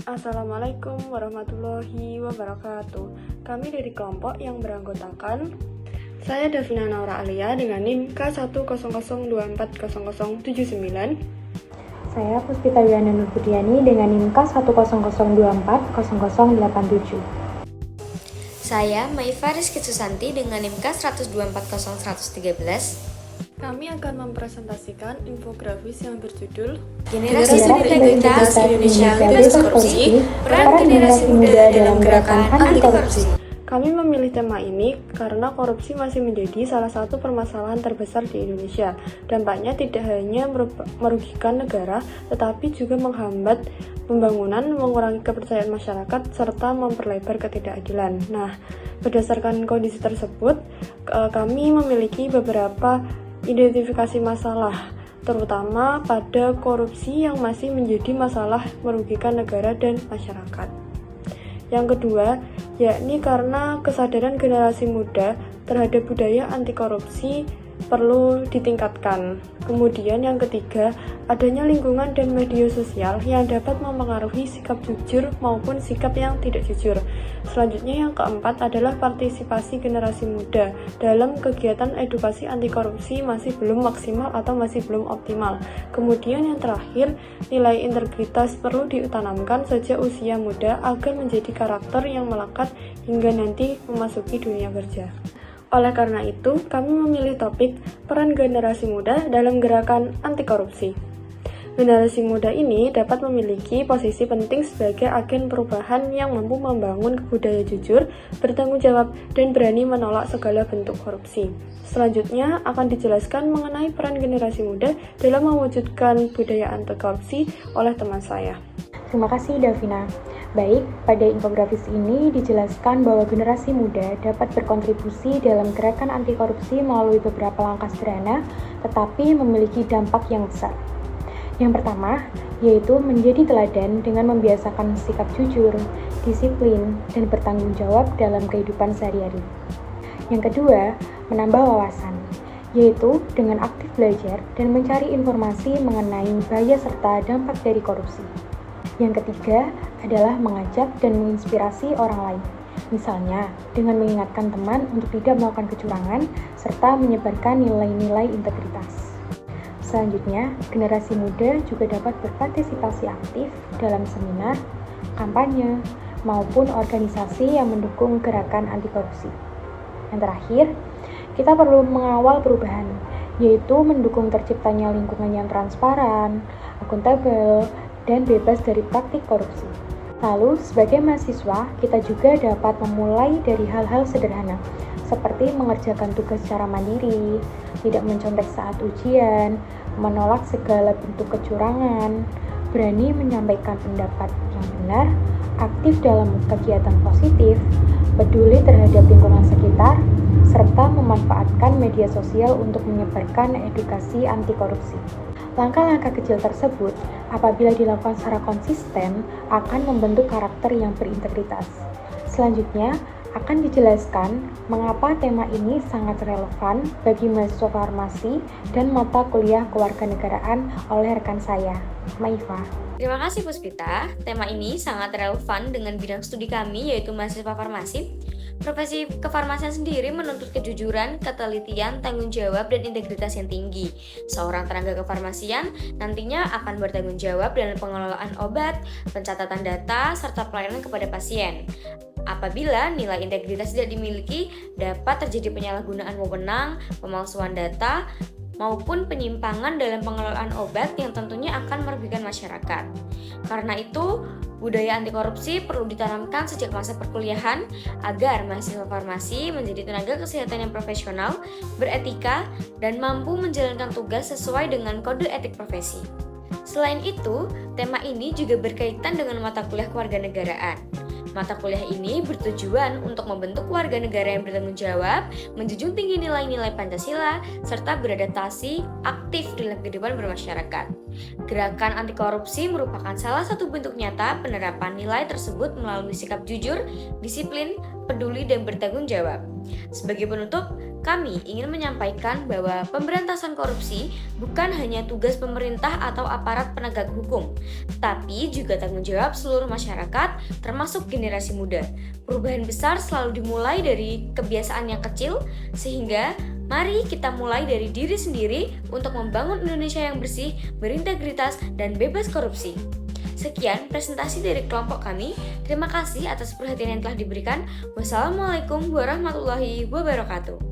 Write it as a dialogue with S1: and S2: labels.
S1: Assalamualaikum warahmatullahi wabarakatuh. Kami dari kelompok yang beranggotakan saya Davina Naura Alia dengan NIM K100240079.
S2: Saya Puspita Yuana Nurbudiani dengan NIM K100240087.
S3: Saya Maifa Rizky Susanti dengan NIM K1240113.
S1: Kami akan mempresentasikan infografis yang berjudul
S3: Generasi Integritas Indonesia Bebas Korupsi, Peran Generasi Muda dalam Gerakan Anti Korupsi.
S1: Kami memilih tema ini karena korupsi masih menjadi salah satu permasalahan terbesar di Indonesia. Dampaknya tidak hanya merugikan negara, tetapi juga menghambat pembangunan, mengurangi kepercayaan masyarakat, serta memperlebar ketidakadilan. Nah, berdasarkan kondisi tersebut, kami memiliki beberapa identifikasi masalah, terutama pada korupsi yang masih menjadi masalah merugikan negara dan masyarakat. Yang kedua, yakni karena kesadaran generasi muda terhadap budaya anti korupsi perlu ditingkatkan. Kemudian yang ketiga, adanya lingkungan dan media sosial yang dapat mempengaruhi sikap jujur maupun sikap yang tidak jujur. Selanjutnya yang keempat adalah partisipasi generasi muda dalam kegiatan edukasi anti korupsi masih belum maksimal atau masih belum optimal. Kemudian yang terakhir, nilai integritas perlu ditanamkan sejak usia muda agar menjadi karakter yang melekat hingga nanti memasuki dunia kerja. Oleh karena itu, kami memilih topik peran generasi muda dalam gerakan anti korupsi. Generasi muda ini dapat memiliki posisi penting sebagai agen perubahan yang mampu membangun budaya jujur, bertanggung jawab, dan berani menolak segala bentuk korupsi. Selanjutnya akan dijelaskan mengenai peran generasi muda dalam mewujudkan budaya anti korupsi oleh teman saya.
S2: Terima kasih Davina. Baik, pada infografis ini dijelaskan bahwa generasi muda dapat berkontribusi dalam gerakan anti korupsi melalui beberapa langkah sederhana, tetapi memiliki dampak yang besar. Yang pertama, yaitu menjadi teladan dengan membiasakan sikap jujur, disiplin, dan bertanggung jawab dalam kehidupan sehari-hari. Yang kedua, menambah wawasan, yaitu dengan aktif belajar dan mencari informasi mengenai bahaya serta dampak dari korupsi. Yang ketiga adalah mengajak dan menginspirasi orang lain, misalnya dengan mengingatkan teman untuk tidak melakukan kecurangan serta menyebarkan nilai-nilai integritas. Selanjutnya, generasi muda juga dapat berpartisipasi aktif dalam seminar, kampanye, maupun organisasi yang mendukung gerakan anti korupsi. Yang terakhir, kita perlu mengawal perubahan, yaitu mendukung terciptanya lingkungan yang transparan, akuntabel, dan bebas dari praktik korupsi. Lalu, sebagai mahasiswa, kita juga dapat memulai dari hal-hal sederhana, seperti mengerjakan tugas secara mandiri, tidak mencontek saat ujian, menolak segala bentuk kecurangan, berani menyampaikan pendapat yang benar, aktif dalam kegiatan positif, peduli terhadap lingkungan sekitar, serta memanfaatkan media sosial untuk menyebarkan edukasi anti korupsi. Langkah-langkah kecil tersebut, apabila dilakukan secara konsisten, akan membentuk karakter yang berintegritas. Selanjutnya, akan dijelaskan mengapa tema ini sangat relevan bagi mahasiswa farmasi dan mata kuliah kewarganegaraan oleh rekan saya, Maifa.
S3: Terima kasih Puspita, tema ini sangat relevan dengan bidang studi kami yaitu mahasiswa farmasi. Profesi kefarmasian sendiri menuntut kejujuran, ketelitian, tanggung jawab, dan integritas yang tinggi. Seorang tenaga kefarmasian nantinya akan bertanggung jawab dalam pengelolaan obat, pencatatan data, serta pelayanan kepada pasien. Apabila nilai integritas tidak dimiliki, dapat terjadi penyalahgunaan wewenang, pemalsuan data, maupun penyimpangan dalam pengelolaan obat yang tentunya akan merugikan masyarakat. Karena itu, budaya anti korupsi perlu ditanamkan sejak masa perkuliahan agar mahasiswa farmasi menjadi tenaga kesehatan yang profesional, beretika, dan mampu menjalankan tugas sesuai dengan kode etik profesi. Selain itu, tema ini juga berkaitan dengan mata kuliah kewarganegaraan. Mata kuliah ini bertujuan untuk membentuk warga negara yang bertanggung jawab, menjunjung tinggi nilai-nilai Pancasila, serta beradaptasi aktif dalam kehidupan bermasyarakat. Gerakan anti korupsi merupakan salah satu bentuk nyata penerapan nilai tersebut melalui sikap jujur, disiplin, peduli dan bertanggung jawab. Sebagai penutup, kami ingin menyampaikan bahwa pemberantasan korupsi bukan hanya tugas pemerintah atau aparat penegak hukum, tapi juga tanggung jawab seluruh masyarakat, termasuk generasi muda. Perubahan besar selalu dimulai dari kebiasaan yang kecil, sehingga mari kita mulai dari diri sendiri untuk membangun Indonesia yang bersih, berintegritas, dan bebas korupsi. Sekian presentasi dari kelompok kami. Terima kasih atas perhatian yang telah diberikan. Wassalamualaikum warahmatullahi wabarakatuh.